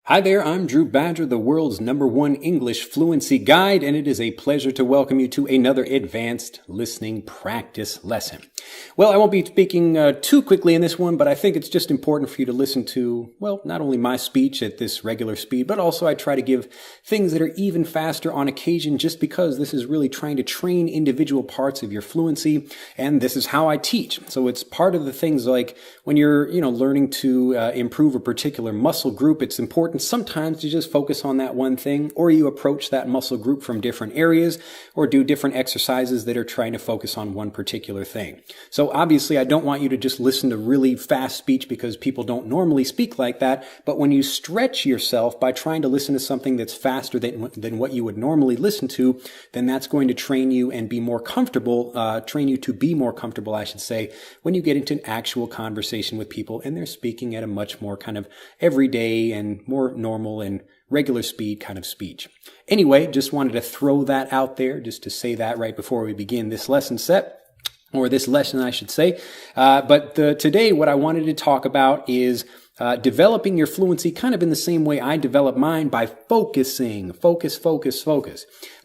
Hi there, I'm Drew Badger, the world's #1 English fluency guide, and it is a pleasure to welcome you to another advanced listening practice lesson. Well, I won't be speaking too quickly in this one, but I think it's just important for you to listen to, well, not only my speech at this regular speed, but also I try to give things that are even faster on occasion just because this is really trying to train individual parts of your fluency, and this is how I teach. So it's part of the things like when you're, learning to improve a particular muscle group, it's important sometimes to just focus on that one thing, or you approach that muscle group from different areas, or do different exercises that are trying to focus on one particular thing. So obviously, I don't want you to just listen to really fast speech because people don't normally speak like that, but when you stretch yourself by trying to listen to something that's faster than what you would normally listen to, then that's going to train you and be more comfortable, train you to be more comfortable, I should say, when you get into an actual conversation with people and they're speaking at a much more kind of everyday and more normal and regular speed kind of speech. Anyway, just wanted to throw that out there just to say that right before we begin this lesson set. Or this lesson, I should say. But today, what I wanted to talk about is developing your fluency kind of in the same way I develop mine by focusing. Focus.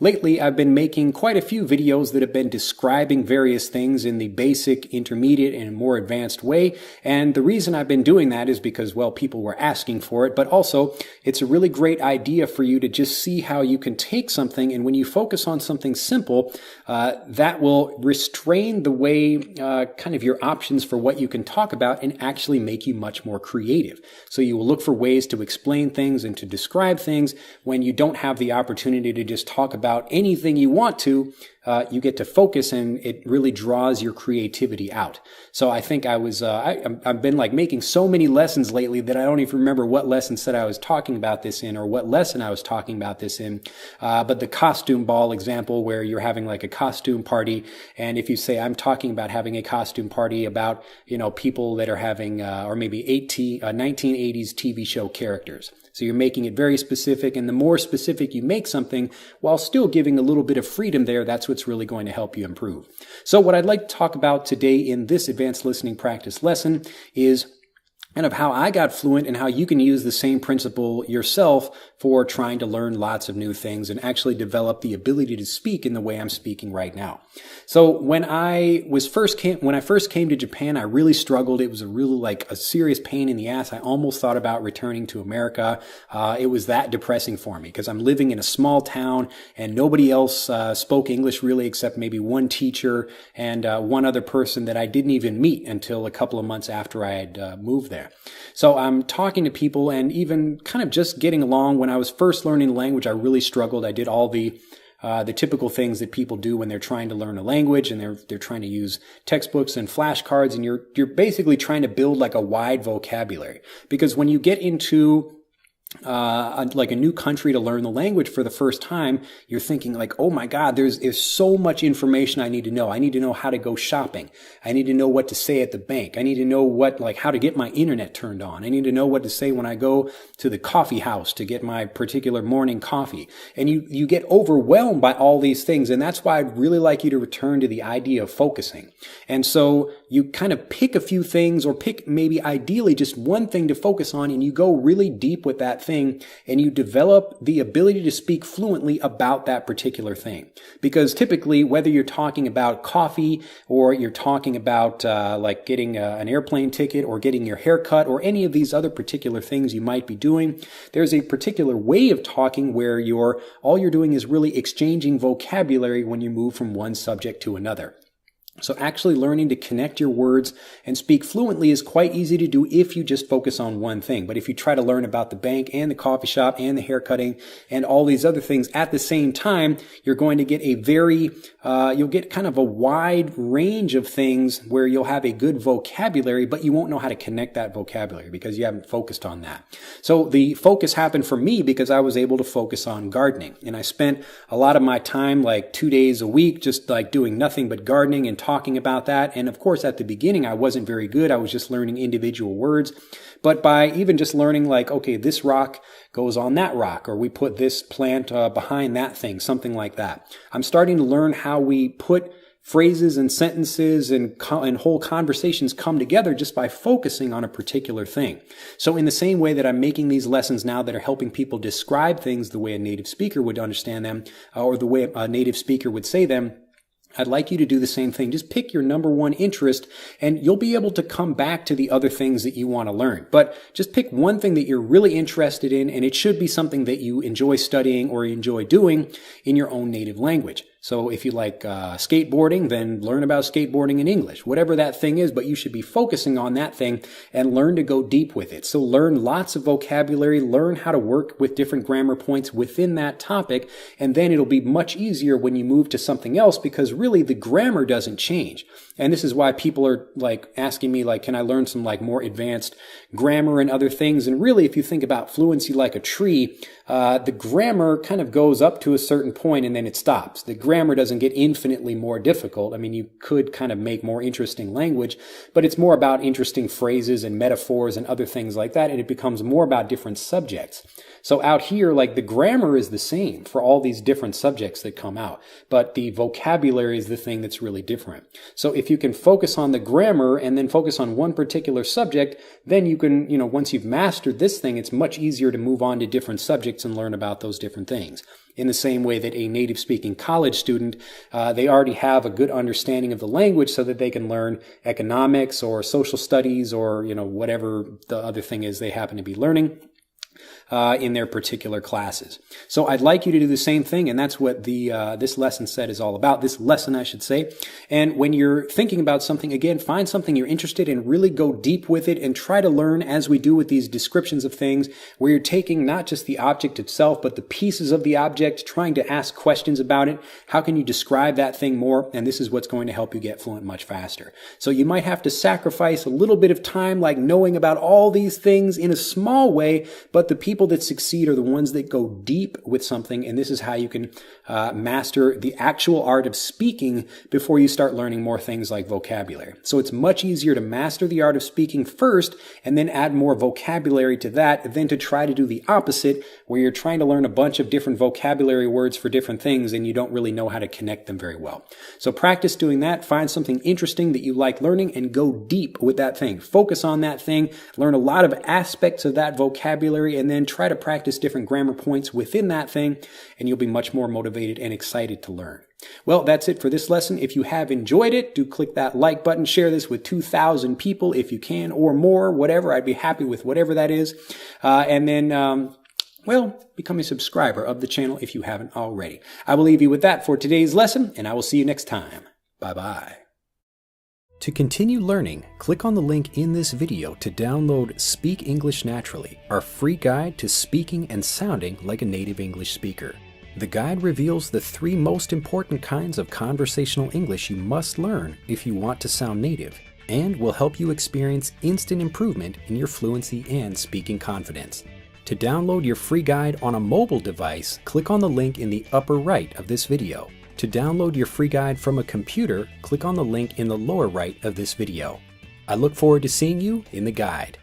Lately, I've been making quite a few videos that have been describing various things in the basic, intermediate, and more advanced way. And the reason I've been doing that is because, well, people were asking for it, but also it's a really great idea for you to just see how you can take something, and when you focus on something simple, that will restrain the way kind of your options for what you can talk about and actually make you much more creative. So you will look for ways to explain things and to describe things when you don't have the opportunity to just talk about anything you want to. You get to focus, and it really draws your creativity out. So I think I've been like making so many lessons lately that I don't even remember what lesson said I was talking about this in or what lesson I was talking about this in. But the costume ball example where you're having like a costume party, and if you say I'm talking about having a costume party about, people that are having, or maybe 1980s TV show characters. So you're making it very specific, and the more specific you make something while still giving a little bit of freedom there, that's what's really going to help you improve. So what I'd like to talk about today in this advanced listening practice lesson is kind of how I got fluent and how you can use the same principle yourself for trying to learn lots of new things and actually develop the ability to speak in the way I'm speaking right now. So when I first came to Japan, I really struggled. It was a serious pain in the ass. I almost thought about returning to America. It was that depressing for me because I'm living in a small town and nobody else spoke English really except maybe one teacher and one other person that I didn't even meet until a couple of months after I had moved there. So I'm talking to people and even kind of just getting along. When I was first learning the language, I really struggled. I did all the typical things that people do when they're trying to learn a language, and they're trying to use textbooks and flashcards, and you're basically trying to build like a wide vocabulary. Because when you get into like a new country to learn the language for the first time, you're thinking like, oh my God, there's so much information I need to know. I need to know how to go shopping. I need to know what to say at the bank. I need to know how to get my internet turned on. I need to know what to say when I go to the coffee house to get my particular morning coffee. And you get overwhelmed by all these things. And that's why I'd really like you to return to the idea of focusing. And so you kind of pick a few things, or pick maybe ideally just one thing to focus on, and you go really deep with that thing, and you develop the ability to speak fluently about that particular thing. Because typically, whether you're talking about coffee, or you're talking about like getting an airplane ticket, or getting your hair cut, or any of these other particular things you might be doing, there's a particular way of talking where all you're doing is really exchanging vocabulary when you move from one subject to another. So actually learning to connect your words and speak fluently is quite easy to do if you just focus on one thing. But if you try to learn about the bank and the coffee shop and the haircutting and all these other things at the same time, you're going to get you'll get kind of a wide range of things where you'll have a good vocabulary, but you won't know how to connect that vocabulary because you haven't focused on that. So the focus happened for me because I was able to focus on gardening. And I spent a lot of my time, like 2 days a week, just like doing nothing but gardening and talking about that. And of course, at the beginning, I wasn't very good. I was just learning individual words. But by even just learning like, okay, this rock goes on that rock, or we put this plant behind that thing, something like that. I'm starting to learn how we put phrases and sentences and whole conversations come together just by focusing on a particular thing. So in the same way that I'm making these lessons now that are helping people describe things the way a native speaker would understand them, or the way a native speaker would say them, I'd like you to do the same thing. Just pick your number one interest and you'll be able to come back to the other things that you want to learn. But just pick one thing that you're really interested in, and it should be something that you enjoy studying or enjoy doing in your own native language. So if you like skateboarding, then learn about skateboarding in English, whatever that thing is, but you should be focusing on that thing and learn to go deep with it. So learn lots of vocabulary, learn how to work with different grammar points within that topic, and then it'll be much easier when you move to something else because really the grammar doesn't change. And this is why people are like asking me, like, can I learn some like more advanced grammar and other things? And really, if you think about fluency like a tree, the grammar kind of goes up to a certain point and then it stops. The grammar doesn't get infinitely more difficult. I mean, you could kind of make more interesting language, but it's more about interesting phrases and metaphors and other things like that. And it becomes more about different subjects. So out here, like the grammar is the same for all these different subjects that come out, but the vocabulary is the thing that's really different. So if you can focus on the grammar and then focus on one particular subject, then you can, once you've mastered this thing, it's much easier to move on to different subjects and learn about those different things. In the same way that a native speaking college student, they already have a good understanding of the language so that they can learn economics or social studies or, whatever the other thing is they happen to be learning in their particular classes. So I'd like you to do the same thing, and that's what this lesson set is all about. This lesson, I should say. And when you're thinking about something, again, find something you're interested in, really go deep with it, and try to learn as we do with these descriptions of things, where you're taking not just the object itself, but the pieces of the object, trying to ask questions about it. How can you describe that thing more? And this is what's going to help you get fluent much faster. So you might have to sacrifice a little bit of time, like knowing about all these things in a small way, but the people that succeed are the ones that go deep with something, and this is how you can master the actual art of speaking before you start learning more things like vocabulary. So it's much easier to master the art of speaking first and then add more vocabulary to that than to try to do the opposite, where you're trying to learn a bunch of different vocabulary words for different things and you don't really know how to connect them very well. So practice doing that. Find something interesting that you like learning and go deep with that thing. Focus on that thing, learn a lot of aspects of that vocabulary, and then try to practice different grammar points within that thing, and you'll be much more motivated and excited to learn. Well, that's it for this lesson. If you have enjoyed it, do click that like button. Share this with 2,000 people if you can, or more, whatever. I'd be happy with whatever that is. And then, become a subscriber of the channel if you haven't already. I will leave you with that for today's lesson, and I will see you next time. Bye-bye. To continue learning, click on the link in this video to download Speak English Naturally, our free guide to speaking and sounding like a native English speaker. The guide reveals the 3 most important kinds of conversational English you must learn if you want to sound native, and will help you experience instant improvement in your fluency and speaking confidence. To download your free guide on a mobile device, click on the link in the upper right of this video. To download your free guide from a computer, click on the link in the lower right of this video. I look forward to seeing you in the guide.